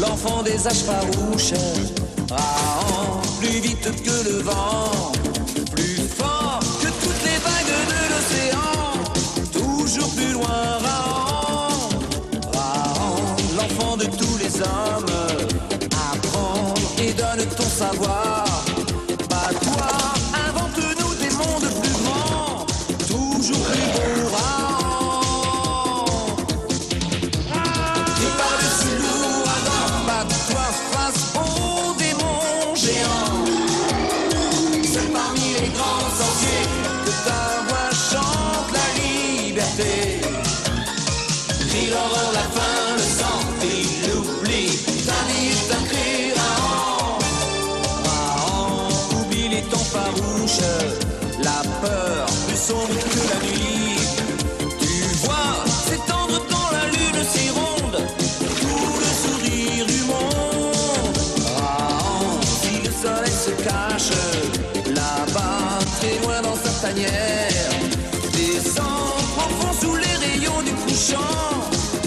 L'enfant des âges farouches, Rahan, plus vite que le vent, plus fort que toutes les vagues de l'océan, toujours plus loin, Rahan, Rahan, l'enfant de tous les hommes, apprends et donne ton savoir, bats-toi, invente-nous des mondes plus grands, toujours plus beaux, Rahan. Crie l'horreur, la faim, le sang et l'oubli. Ta vie est un cri, Rahan. Rahan, oublie les temps farouches, la peur plus sombre que la nuit. Tu vois s'étendre dans la lune si ronde tout le sourire du monde. Rahan, si le soleil se cache là-bas, très loin dans sa tanière, descend profond sous les rayons du couchant,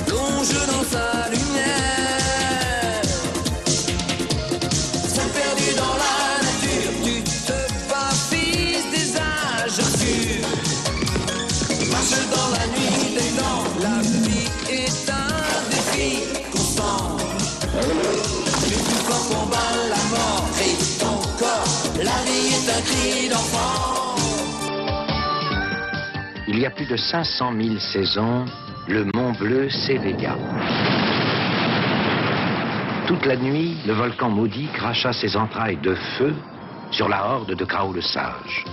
plonge dans sa lumière. Seul perdu dans la nature, tu te bats, fils des âges obscurs. Marche dans la nuit des temps, la vie est un défi constant. Le plus fort combat la mort et ton corps, la vie est un cri d'enfant. Il y a plus de 500 000 saisons, le Mont Bleu s'éveilla. Toute la nuit, le volcan maudit cracha ses entrailles de feu sur la horde de Krao le Sage.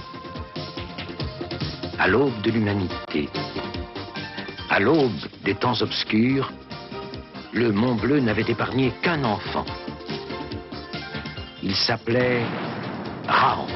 À l'aube de l'humanité, à l'aube des temps obscurs, le Mont Bleu n'avait épargné qu'un enfant. Il s'appelait Rahan.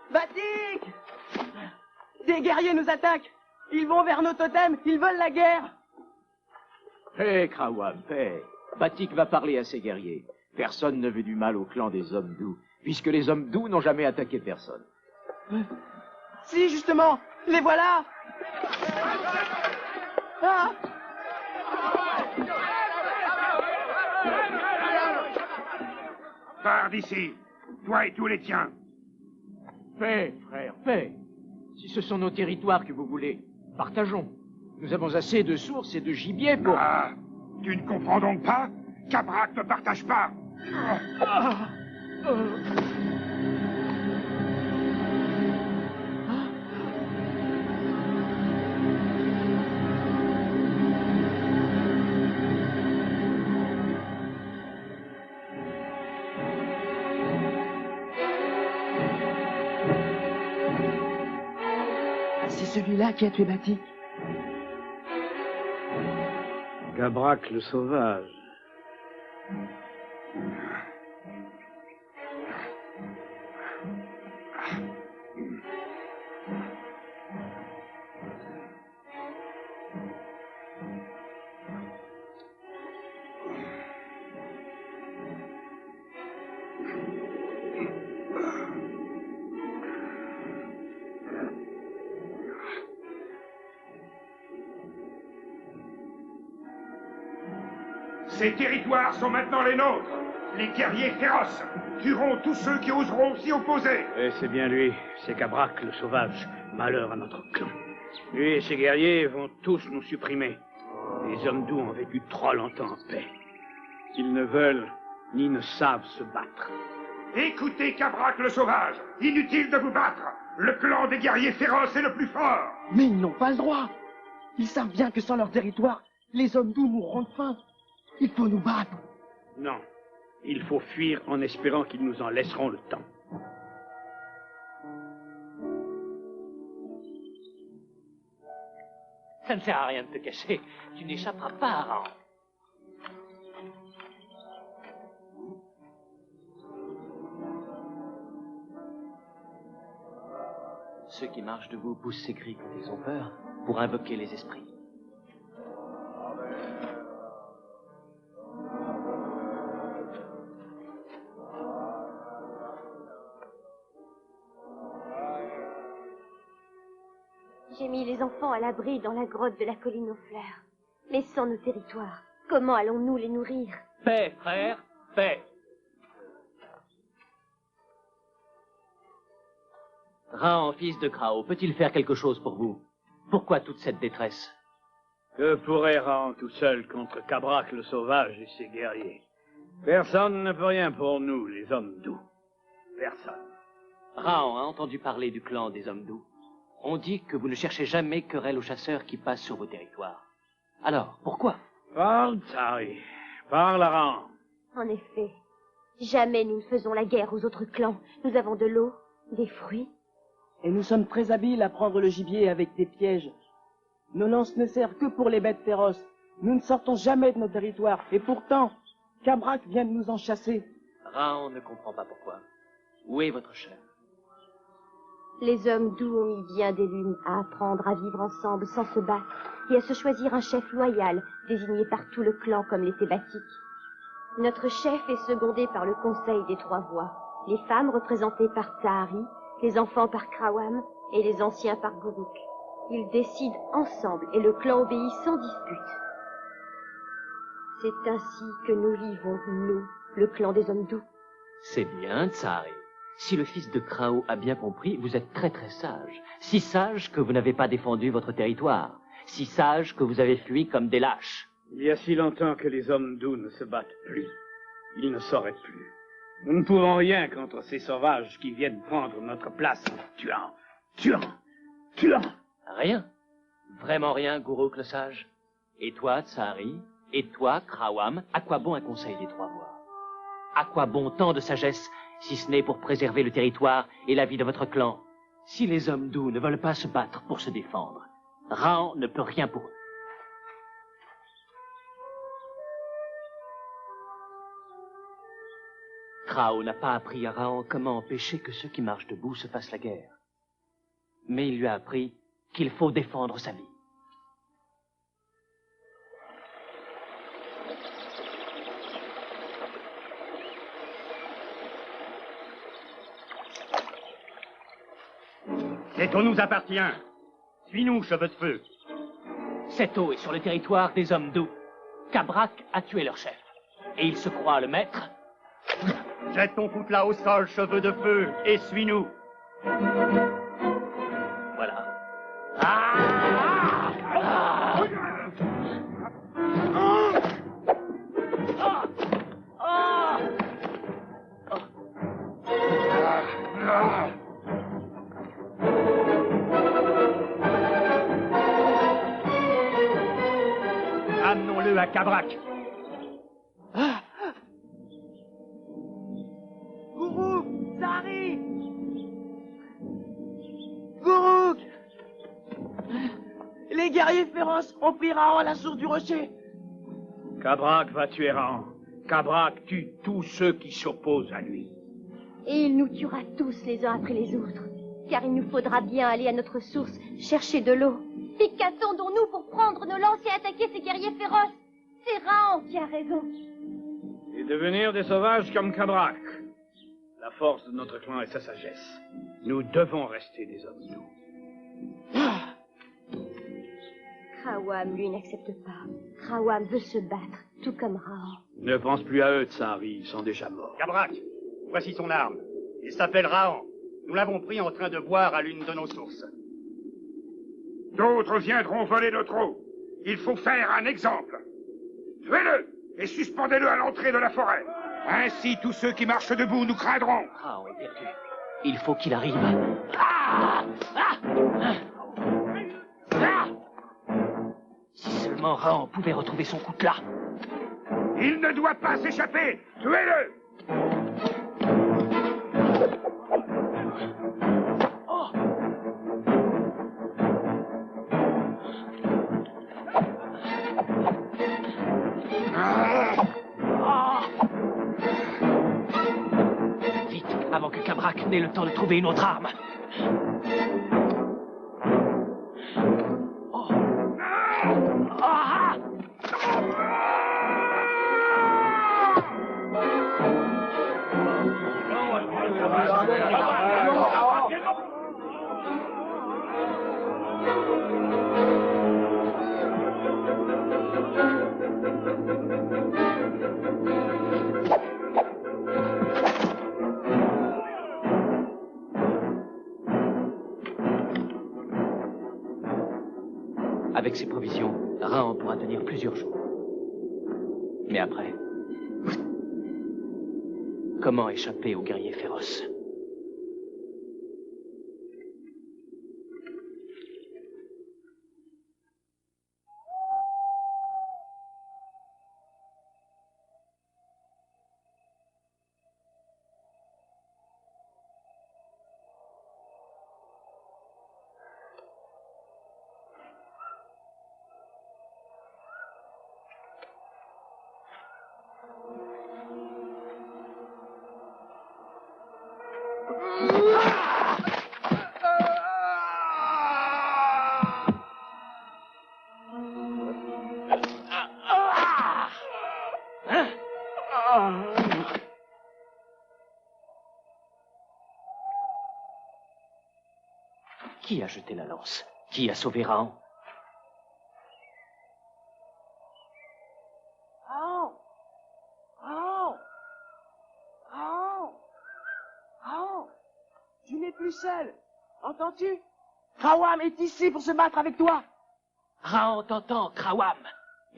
Batik! Des guerriers nous attaquent! Ils vont vers nos totems, ils veulent la guerre! Hé, Krawam, paix. Batik va parler à ses guerriers. Personne ne veut du mal au clan des hommes doux, puisque les hommes doux n'ont jamais attaqué personne. Si, justement, les voilà! Ah! Pars d'ici, toi et tous les tiens. Paix, frère, paix. Si ce sont nos territoires que vous voulez, partageons. Nous avons assez de sources et de gibier pour... Ah, tu ne comprends donc pas qu'Abrak ne partage pas. C'est celui-là qui a tué Batik. Gabrak le sauvage. Ces territoires sont maintenant les nôtres. Les guerriers féroces tueront tous ceux qui oseront s'y opposer. Et c'est bien lui, c'est Gabrak le sauvage. Malheur à notre clan. Lui et ses guerriers vont tous nous supprimer. Les hommes doux ont vécu trop longtemps en paix. Ils ne veulent ni ne savent se battre. Écoutez Cabrak le sauvage. Inutile de vous battre. Le clan des guerriers féroces est le plus fort. Mais ils n'ont pas le droit. Ils savent bien que sans leur territoire, les hommes doux mourront de faim. Il faut nous battre. Non. Il faut fuir en espérant qu'ils nous en laisseront le temps. Ça ne sert à rien de te cacher. Tu n'échapperas pas à Raon. Ceux qui marchent debout poussent ces cris quand ils ont peur pour invoquer les esprits. J'ai mis les enfants à l'abri dans la grotte de la colline aux fleurs. Mais sans nos territoires, comment allons-nous les nourrir? Paix, frère, paix. Raon, fils de Krao, peut-il faire quelque chose pour vous? Pourquoi toute cette détresse? Que pourrait Raon tout seul contre Cabrak le sauvage et ses guerriers? Personne ne peut rien pour nous, les hommes doux. Personne. Raon a entendu parler du clan des hommes doux. On dit que vous ne cherchez jamais querelle aux chasseurs qui passent sur vos territoires. Alors, pourquoi? Parle, Tsari. Parle, Raon. En effet, jamais nous ne faisons la guerre aux autres clans. Nous avons de l'eau, des fruits. Et nous sommes très habiles à prendre le gibier avec des pièges. Nos lances ne servent que pour les bêtes féroces. Nous ne sortons jamais de nos territoires. Et pourtant, Cabrak vient de nous en chasser. Raon ne comprend pas pourquoi. Où est votre chef? Les hommes doux ont mis bien des lunes à apprendre à vivre ensemble sans se battre et à se choisir un chef loyal, désigné par tout le clan comme les Thébatique. Notre chef est secondé par le Conseil des Trois Voies, les femmes représentées par Tsahari, les enfants par Krawam et les anciens par Guruk. Ils décident ensemble et le clan obéit sans dispute. C'est ainsi que nous vivons, nous, le clan des hommes doux. C'est bien, Tsahari. Si le fils de Krao a bien compris, vous êtes très très sage. Si sage que vous n'avez pas défendu votre territoire. Si sage que vous avez fui comme des lâches. Il y a si longtemps que les hommes doux ne se battent plus. Ils ne sauraient plus. Nous ne pouvons rien contre ces sauvages qui viennent prendre notre place en tuant. Rien. Vraiment rien, Guruk le sage. Et toi, Tsahari, et toi, Krawam, à quoi bon un conseil des trois voies? À quoi bon tant de sagesse, si ce n'est pour préserver le territoire et la vie de votre clan? Si les hommes doux ne veulent pas se battre pour se défendre, Raon ne peut rien pour eux. Krao n'a pas appris à Raon comment empêcher que ceux qui marchent debout se fassent la guerre. Mais il lui a appris qu'il faut défendre sa vie. Cette eau nous appartient. Suis-nous, cheveux de feu. Cette eau est sur le territoire des hommes doux. Cabrak a tué leur chef. Et il se croit le maître. Jette ton coutelas au sol, cheveux de feu, et suis-nous. Voilà. Amenons-le à Cabrak. Guruk, Tsahari, Guruk. Les guerriers féroces ont pris Raon à la source du rocher. Cabrak va tuer Raon. Cabrak tue tous ceux qui s'opposent à lui. Et il nous tuera tous les uns après les autres. Car il nous faudra bien aller à notre source, chercher de l'eau. Et qu'attendons-nous pour prendre nos lances et attaquer ces guerriers féroces? C'est Raon qui a raison. Et devenir des sauvages comme Cabrak. La force de notre clan est sa sagesse. Nous devons rester des hommes doux. Krawam, lui, n'accepte pas. Krawam veut se battre, tout comme Raon. Ne pense plus à eux, Tsahari, ils sont déjà morts. Cabrak, voici son arme. Il s'appelle Raon. Nous l'avons pris en train de boire à l'une de nos sources. D'autres viendront voler notre eau. Il faut faire un exemple. Tuez-le et suspendez-le à l'entrée de la forêt. Ainsi, tous ceux qui marchent debout nous craindront. Raon est perdu. Il faut qu'il arrive. Si seulement Raon pouvait retrouver son coutelas. Il ne doit pas s'échapper. Tuez-le. Vite, avant que Cabrak n'ait le temps de trouver une autre arme. Avec ces provisions, Raon pourra tenir plusieurs jours. Mais après, comment échapper aux guerriers féroces? Qui a jeté la lance? Qui a sauvé Raon? Raon! Raon! Raon! Raon! Tu n'es plus seul. Entends-tu? Krawam est ici pour se battre avec toi. Raon t'entend, Krawam,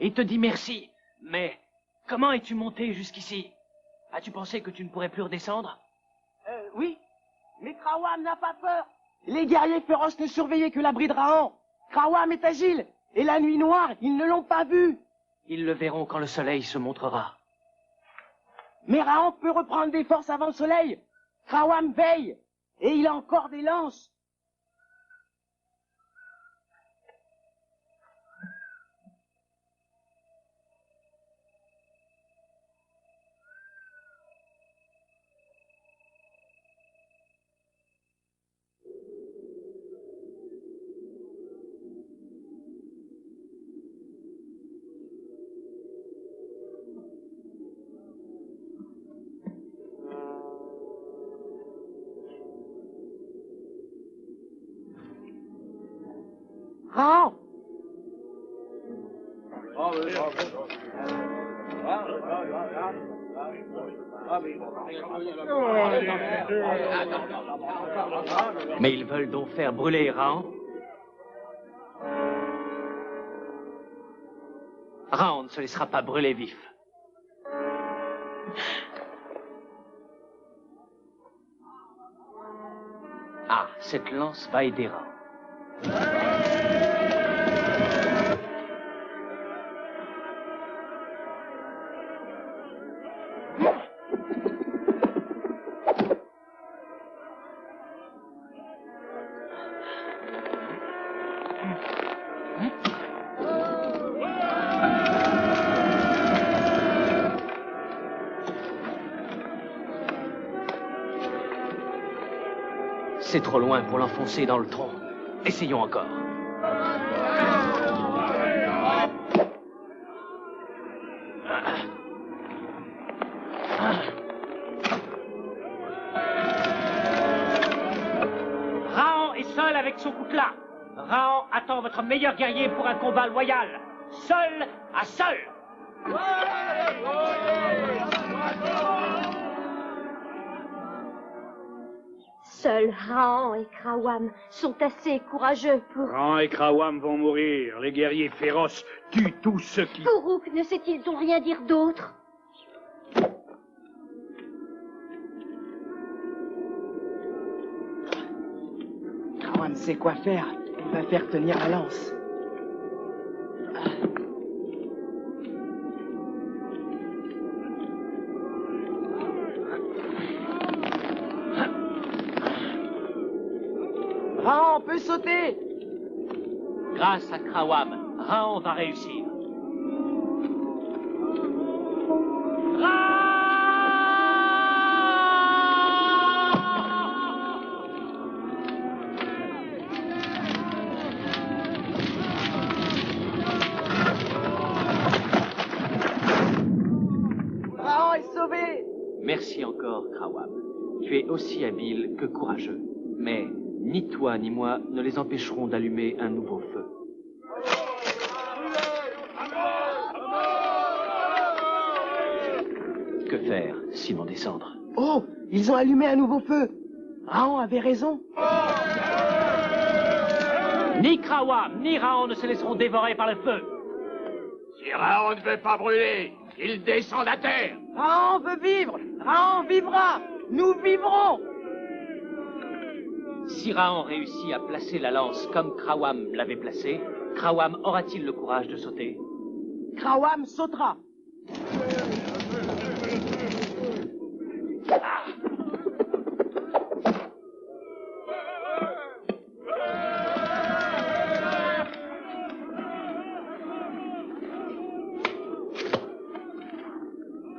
et te dit merci. Mais comment es-tu monté jusqu'ici? As-tu pensé que tu ne pourrais plus redescendre? Oui. Mais Krawam n'a pas peur. Les guerriers féroces ne surveillaient que l'abri de Raon. Krawam est agile. Et la nuit noire, ils ne l'ont pas vu. Ils le verront quand le soleil se montrera. Mais Raon peut reprendre des forces avant le soleil. Krawam veille. Et il a encore des lances. Raon! Mais ils veulent donc faire brûler Raon? Raon ne se laissera pas brûler vif. Ah, cette lance va aider Raon. C'est trop loin pour l'enfoncer dans le tronc. Essayons encore. Raon est seul avec son coutelas. Raon attend votre meilleur guerrier pour un combat loyal. Seul à seul. Seuls Rahan et Krawam sont assez courageux pour... Rahan et Krawam vont mourir. Les guerriers féroces tuent tous ceux qui... Guruk ne sait-il donc rien dire d'autre? Krawam sait quoi faire. Il va faire tenir la lance. Rahan peut sauter. Grâce à Krawam, Rahan va réussir. Rahan est sauvé. Merci encore, Krawam. Tu es aussi habile que courageux. Mais ni toi ni moi ne les empêcherons d'allumer un nouveau feu. Que faire, sinon descendre? Oh, ils ont allumé un nouveau feu. Rahan avait raison. Ni Krawam, ni Rahan ne se laisseront dévorer par le feu. Si Rahan ne veut pas brûler, il descend à terre. Rahan veut vivre. Rahan vivra. Nous vivrons. Si Rahan réussit à placer la lance comme Krawam l'avait placée, Krawam aura-t-il le courage de sauter? Krawam sautera.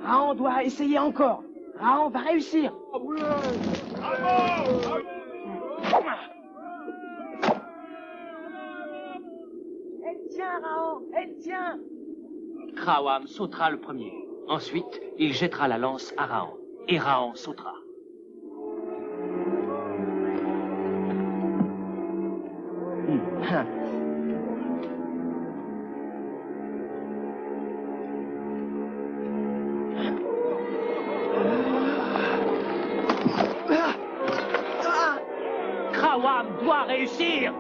Rahan doit essayer encore. Rahan va réussir. Elle tient, Rahan, elle tient. Krawam sautera le premier. Ensuite, il jettera la lance à Rahan. Et Rahan sautera. Krawam doit réussir.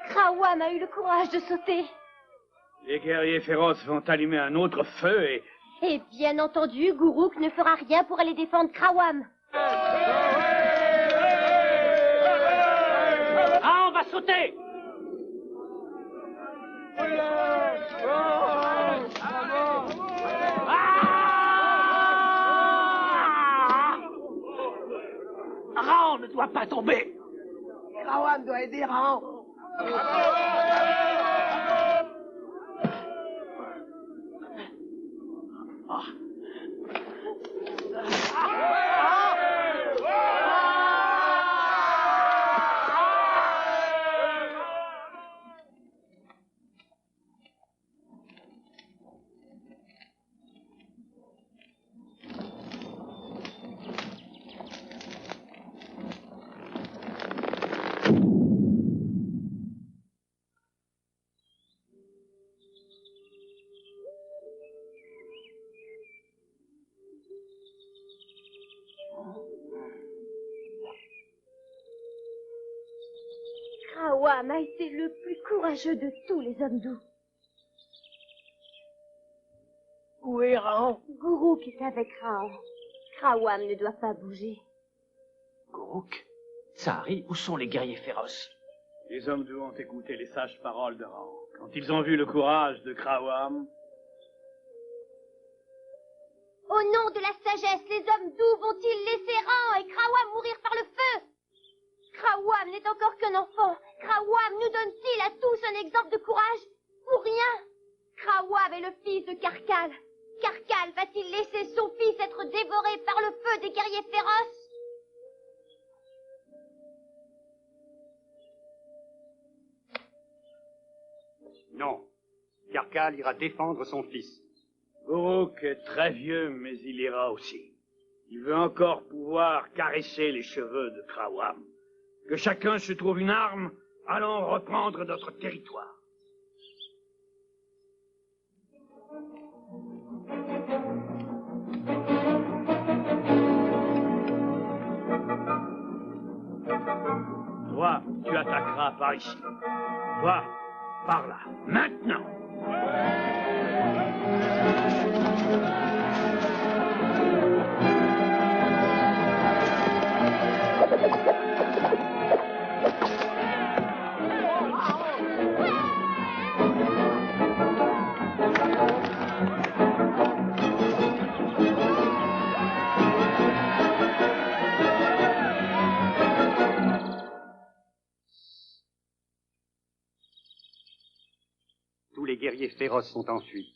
Krawam a eu le courage de sauter. Les guerriers féroces vont allumer un autre feu et... Et bien entendu, Guruk ne fera rien pour aller défendre Krawam. Rahan va sauter. Rahan ne doit pas tomber. Krawam doit aider Rahan. Krawam a été le plus courageux de tous les hommes doux. Où est Rahan? Guruk est avec Rahan. Krawam ne doit pas bouger. Guruk, Sahari, où sont les guerriers féroces? Les hommes doux ont écouté les sages paroles de Rahan. Quand ils ont vu le courage de Krawam, Au nom de la sagesse, les hommes doux vont-ils laisser Rahan et Krawam mourir par le feu? Krawam n'est encore qu'un enfant. Krawam nous donne-t-il à tous un exemple de courage? Pour rien. Krawam est le fils de Karkal. Karkal va-t-il laisser son fils être dévoré par le feu des guerriers féroces? Non. Karkal ira défendre son fils. Guruk est très vieux, mais il ira aussi. Il veut encore pouvoir caresser les cheveux de Krawam. Que chacun se trouve une arme, allons reprendre notre territoire. Toi, tu attaqueras par ici. Toi, par là. Maintenant! Tous les guerriers féroces sont en fuite.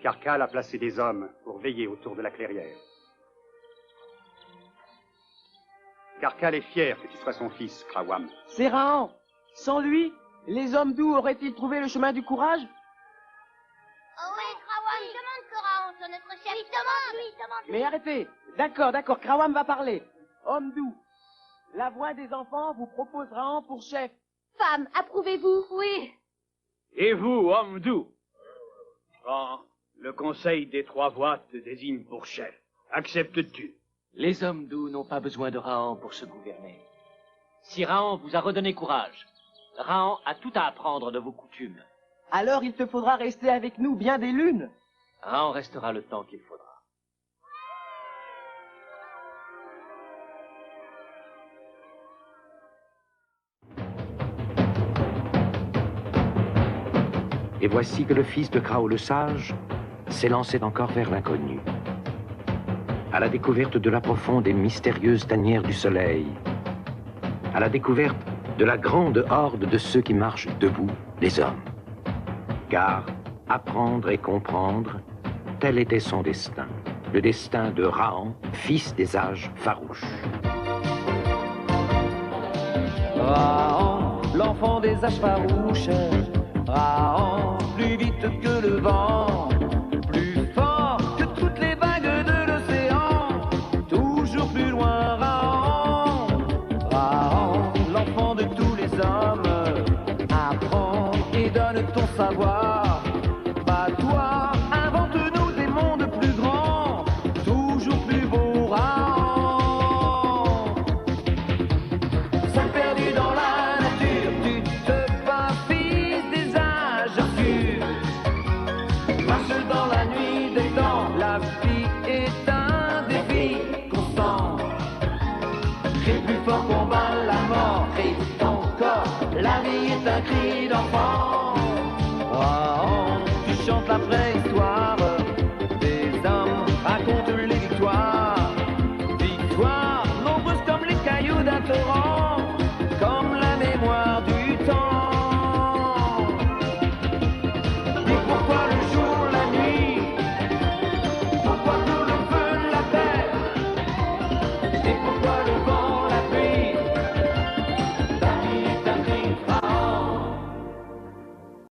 Karkal a placé des hommes pour veiller autour de la clairière. Karkal est fier que tu sois son fils, Krawam. C'est Rahan. Sans lui, les hommes doux auraient-ils trouvé le chemin du courage? Oh oui, Krawam, demande que Rahan soit notre chef. Oui, demande-lui. Mais arrêtez. D'accord, Krawam va parler. Homme doux, la voix des enfants vous propose Rahan pour chef. Femme, approuvez-vous? Oui. Et vous, homme doux? Le conseil des trois voix te désigne pour chef. Acceptes-tu? Les hommes doux n'ont pas besoin de Rahan pour se gouverner. Si Rahan vous a redonné courage, Rahan a tout à apprendre de vos coutumes. Alors il te faudra rester avec nous bien des lunes. Rahan restera le temps qu'il faudra. Et voici que le fils de Krao le Sage s'élançait encore vers l'inconnu, à la découverte de la profonde et mystérieuse tanière du soleil, à la découverte de la grande horde de ceux qui marchent debout, les hommes. Car apprendre et comprendre, tel était son destin, le destin de Rahan, fils des âges farouches. Rahan, l'enfant des âges farouches, Rahan, plus vite que le vent, plus fort que toutes les vagues de l'océan, toujours plus loin Rahan, Rahan, l'enfant de tous les hommes, apprends et donne ton savoir, bats-toi, invente-nous des mondes plus grands, toujours plus beaux Rahan, seul perdu dans la nature, tu te bats, fils des âges obscurs, marche dans la nuit des temps, la vie est un défi constant, crie plus fort, combat la mort, crie ton corps, la vie est un cri d'enfant.